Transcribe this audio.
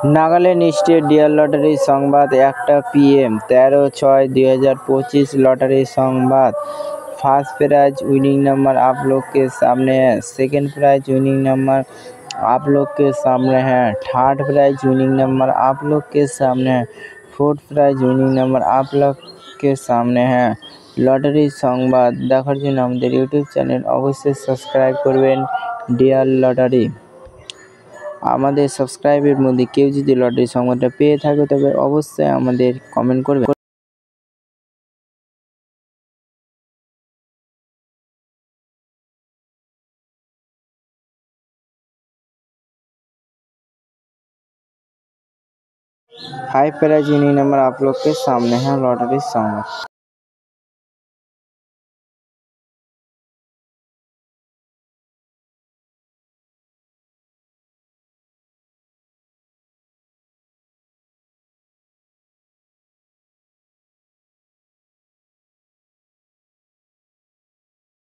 Nagaland state dear lottery সংবাদ 1টা PM 13/6/2025 lottery संवाद। First prize winning number आप लोग के सामने है। सेकंड प्राइज विनिंग नंबर आप लोग के सामने है। थर्ड प्राइज विनिंग नंबर आप लोग के सामने है। फोर्थ प्राइज विनिंग नंबर आप लोग के सामने है। लॉटरी संवाद দেখার জন্য আমাদের ইউটিউব চ্যানেল অবশ্যই সাবস্ক্রাইব করবেন ডিয়ার লটারি। আমাদের সাবস্ক্রাইবের মধ্যে কেউ যদি লটারি সংবাদটা পেয়ে থাকে তবে অবশ্যই আমাদের কমেন্ট করবে। फाइव प्राइज विनिंग नंबर आप लोग के सामने है लॉटरी संवाद।